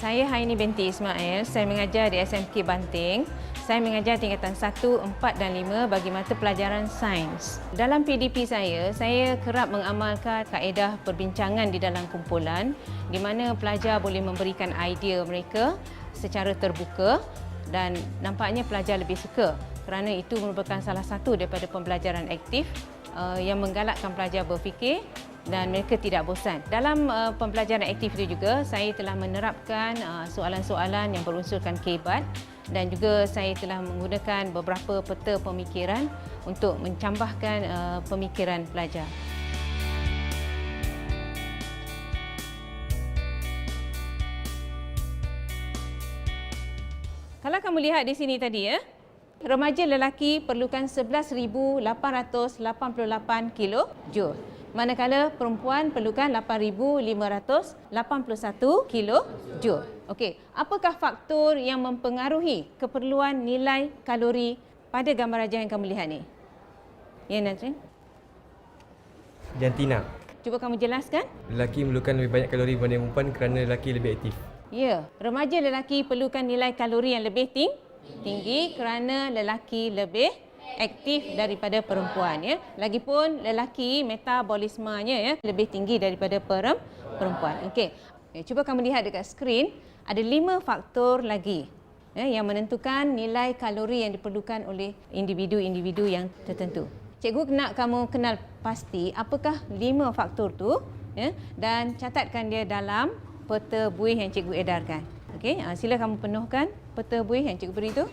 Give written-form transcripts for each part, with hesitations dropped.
Saya Haini binti Ismail. Saya mengajar di SMK Banting. Saya mengajar tingkatan 1, 4 dan 5 bagi mata pelajaran sains. Dalam PDP saya kerap mengamalkan kaedah perbincangan di dalam kumpulan di mana pelajar boleh memberikan idea mereka secara terbuka dan nampaknya pelajar lebih suka kerana itu merupakan salah satu daripada pembelajaran aktif yang menggalakkan pelajar berfikir dan mereka tidak bosan. Dalam pembelajaran aktif itu juga, saya telah menerapkan soalan-soalan yang berunsurkan kebat dan juga saya telah menggunakan beberapa peta pemikiran untuk mencambahkan pemikiran pelajar. Kalau kamu lihat di sini tadi remaja lelaki perlukan 11,888 kilojoule. Manakala perempuan perlukan 8,581 kilojoule. Okey, apakah faktor yang mempengaruhi keperluan nilai kalori pada gambar rajah yang kamu lihat ni? Ya, Nazrin? Jantina. Cuba kamu jelaskan. Lelaki memerlukan lebih banyak kalori berbanding perempuan kerana lelaki lebih aktif. Ya, remaja lelaki perlukan nilai kalori yang lebih tinggi kerana lelaki lebih aktif daripada perempuan. Ya. Lagipun lelaki metabolismenya lebih tinggi daripada perempuan. Okey. Cuba kamu lihat dekat skrin, ada 5 faktor lagi yang menentukan nilai kalori yang diperlukan oleh individu-individu yang tertentu. Cikgu nak kamu kenal pasti apakah 5 faktor tu dan catatkan dia dalam peta buih yang cikgu edarkan. Okey, sila kamu penuhkan peta buih yang cikgu beri tu.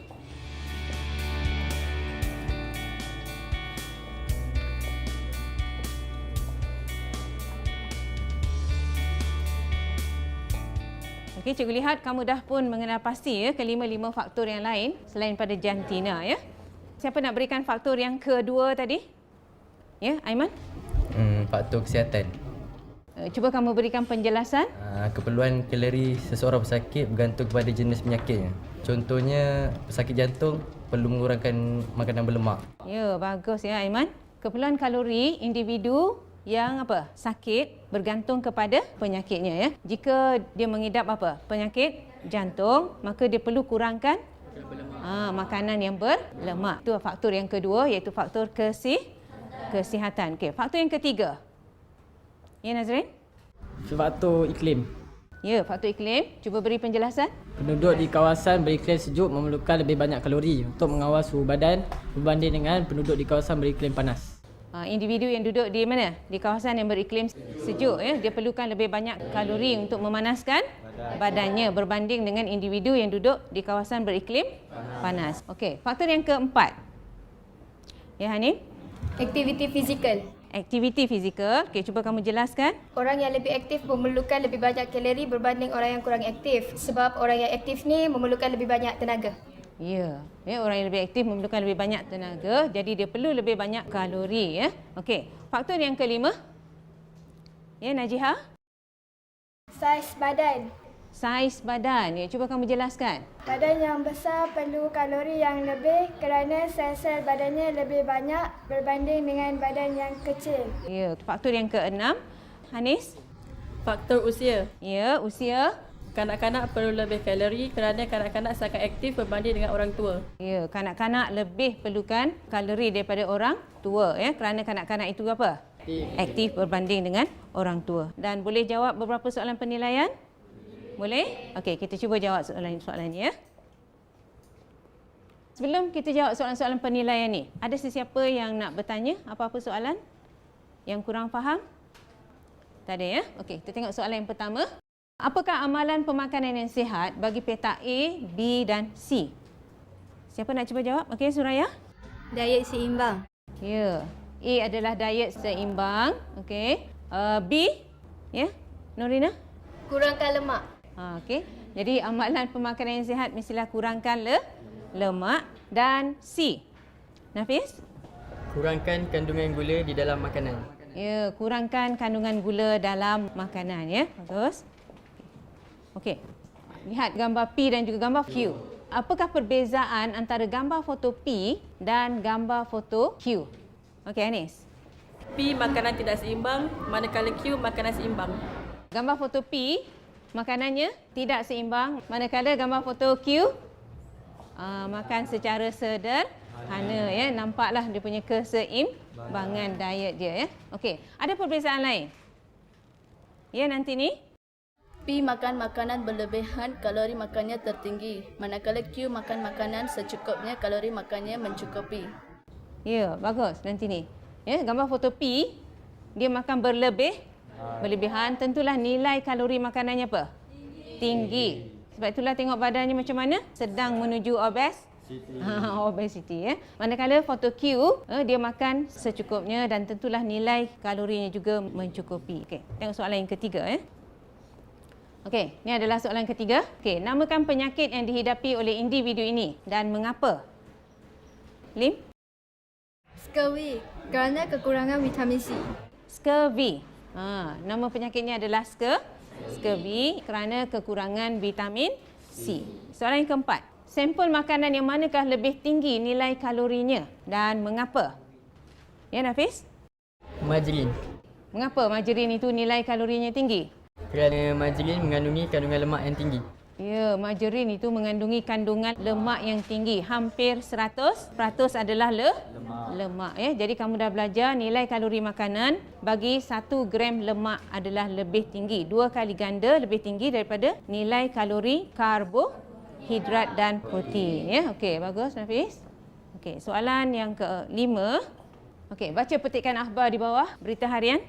Okey, cikgu lihat kamu dah pun mengenal pasti kelima-lima faktor yang lain selain pada jantina ya. Siapa nak berikan faktor yang kedua tadi? Ya, Aiman? Faktor kesihatan. Cuba kamu berikan penjelasan. Keperluan kalori seseorang pesakit bergantung kepada jenis penyakitnya. Contohnya, pesakit jantung perlu mengurangkan makanan berlemak. Ya, bagus ya Aiman. Keperluan kalori individu yang sakit bergantung kepada penyakitnya ya. Jika dia mengidap penyakit jantung, maka dia perlu kurangkan makanan yang berlemak. Itu faktor yang kedua iaitu faktor kesihatan. Okey, faktor yang ketiga. Ya, Nazrin? Faktor iklim. Ya, faktor iklim. Cuba beri penjelasan. Penduduk di kawasan beriklim sejuk memerlukan lebih banyak kalori untuk mengawal suhu badan berbanding dengan penduduk di kawasan beriklim panas. Individu yang duduk di mana? Di kawasan yang beriklim sejuk ya, dia perlukan lebih banyak kalori untuk memanaskan badannya berbanding dengan individu yang duduk di kawasan beriklim panas. Okey, faktor yang keempat. Ya, Hanif? Aktiviti fizikal. Aktiviti fizikal. Okey, cuba kamu jelaskan. Orang yang lebih aktif memerlukan lebih banyak kalori berbanding orang yang kurang aktif. Sebab orang yang aktif ni memerlukan lebih banyak tenaga. Ya, orang yang lebih aktif memerlukan lebih banyak tenaga, jadi dia perlu lebih banyak kalori ya. Okey, faktor yang kelima. Ya, Najiha? Saiz badan. Saiz badan. Ya, cuba kamu jelaskan. Badan yang besar perlu kalori yang lebih kerana sel-sel badannya lebih banyak berbanding dengan badan yang kecil. Ya, faktor yang keenam. Hanis? Faktor usia. Ya, usia. Kanak-kanak perlu lebih kalori kerana kanak-kanak sangat aktif berbanding dengan orang tua. Ya, kanak-kanak lebih perlukan kalori daripada orang tua ya, kerana kanak-kanak itu aktif berbanding dengan orang tua. Dan boleh jawab beberapa soalan penilaian? Boleh? Okey, kita cuba jawab soalan ni ya. Sebelum kita jawab soalan-soalan penilaian ni, ada sesiapa yang nak bertanya apa-apa soalan yang kurang faham? Tak ada ya? Okey, kita tengok soalan yang pertama. Apakah amalan pemakanan yang sihat bagi peta A, B dan C? Siapa nak cuba jawab? Okey, Suraya? Diet seimbang. Ya. A adalah diet seimbang. Okey. B? Ya? Norina? Kurangkan lemak. Okey. Jadi amalan pemakanan yang sihat mestilah kurangkan lemak. Dan C? Nafis? Kurangkan kandungan gula di dalam makanan. Ya, kurangkan kandungan gula dalam makanan ya. Bagus. Okey. Lihat gambar P dan juga gambar Q. Apakah perbezaan antara gambar foto P dan gambar foto Q? Okey, Anis. P makanan tidak seimbang, manakala Q makanan seimbang. Gambar foto P makanannya tidak seimbang. Manakala gambar foto Q makan secara sederhana, ya. Nampaklah dia punya keseimbangan diet dia, ya. Okey, ada perbezaan lain? Ya, nanti ni. P makan makanan berlebihan, kalori makannya tertinggi. Manakala Q makan makanan secukupnya, kalori makannya mencukupi. Ya, bagus. Nanti ni. Ya, gambar foto P, dia makan berlebihan, tentulah nilai kalori makanannya apa? Tinggi. Sebab itulah tengok badannya macam mana? Sedang menuju obesity, ya. Manakala foto Q, dia makan secukupnya dan tentulah nilai kalorinya juga mencukupi. Okey, tengok soalan yang ketiga, ya. Okey, ini adalah soalan ketiga. Okey, namakan penyakit yang dihidapi oleh individu ini dan mengapa? Lim? Scurvy kerana kekurangan vitamin C. Scurvy. Nama penyakitnya adalah scurvy kerana kekurangan vitamin C. Soalan yang keempat. Sampel makanan yang manakah lebih tinggi nilai kalorinya dan mengapa? Ya, Nafis? Margarin. Mengapa margarin itu nilai kalorinya tinggi? Kerana margarin mengandungi kandungan lemak yang tinggi. Ya, margarin itu mengandungi kandungan lemak yang tinggi. Hampir 100% adalah lemak. Ya. Jadi kamu dah belajar nilai kalori makanan bagi 1 gram lemak adalah lebih tinggi. 2 kali ganda lebih tinggi daripada nilai kalori karbohidrat dan protein. Ya. Okey, bagus Nafis. Okey, soalan yang kelima. Okey, baca petikan akhbar di bawah berita harian.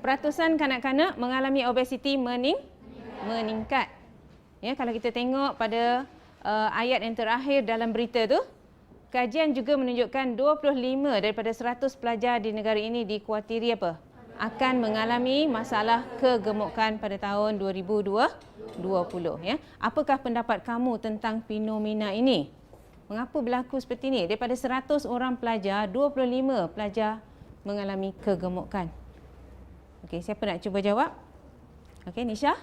Peratusan kanak-kanak mengalami obesiti meningkat. Ya, kalau kita tengok pada ayat yang terakhir dalam berita tu, kajian juga menunjukkan 25 daripada 100 pelajar di negara ini dikuatiri apa? Akan mengalami masalah kegemukan pada tahun 2020, ya. Apakah pendapat kamu tentang fenomena ini? Mengapa berlaku seperti ini? Daripada 100 orang pelajar, 25 pelajar mengalami kegemukan. Okey, siapa nak cuba jawab? Okey, Nisha?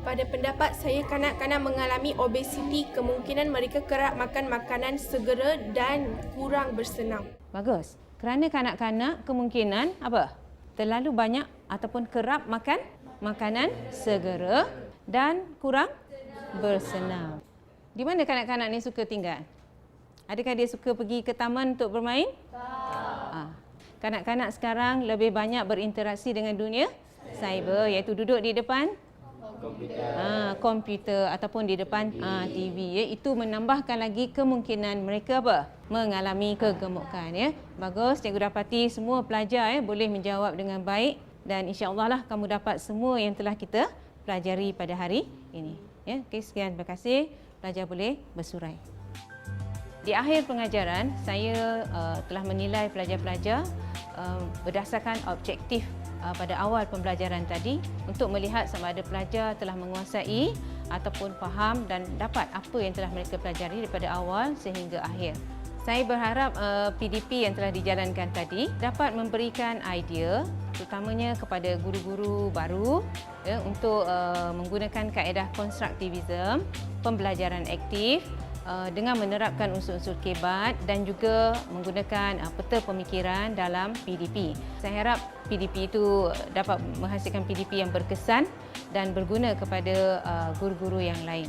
Pada pendapat saya, kanak-kanak mengalami obesiti, kemungkinan mereka kerap makan makanan segera dan kurang bersenam. Bagus. Kerana kanak-kanak kemungkinan apa? Terlalu banyak ataupun kerap makan makanan segera dan kurang bersenam. Di mana kanak-kanak ni suka tinggal? Adakah dia suka pergi ke taman untuk bermain? Kanak-kanak sekarang lebih banyak berinteraksi dengan dunia cyber, iaitu duduk di depan komputer ataupun di depan TV, ya. Itu menambahkan lagi kemungkinan mereka apa? Mengalami kegemukan, ya. Bagus, cikgu dapati semua pelajar boleh menjawab dengan baik dan insya-Allah lah kamu dapat semua yang telah kita pelajari pada hari ini, ya. Okey, sekian, terima kasih. Pelajar boleh bersurai. Di akhir pengajaran, saya telah menilai pelajar-pelajar berdasarkan objektif pada awal pembelajaran tadi untuk melihat sama ada pelajar telah menguasai ataupun faham dan dapat apa yang telah mereka pelajari daripada awal sehingga akhir. Saya berharap PDP yang telah dijalankan tadi dapat memberikan idea terutamanya kepada guru-guru baru, ya, untuk menggunakan kaedah konstruktivism, pembelajaran aktif dengan menerapkan unsur-unsur kebat dan juga menggunakan peta pemikiran dalam PDP. Saya harap PDP itu dapat menghasilkan PDP yang berkesan dan berguna kepada guru-guru yang lain.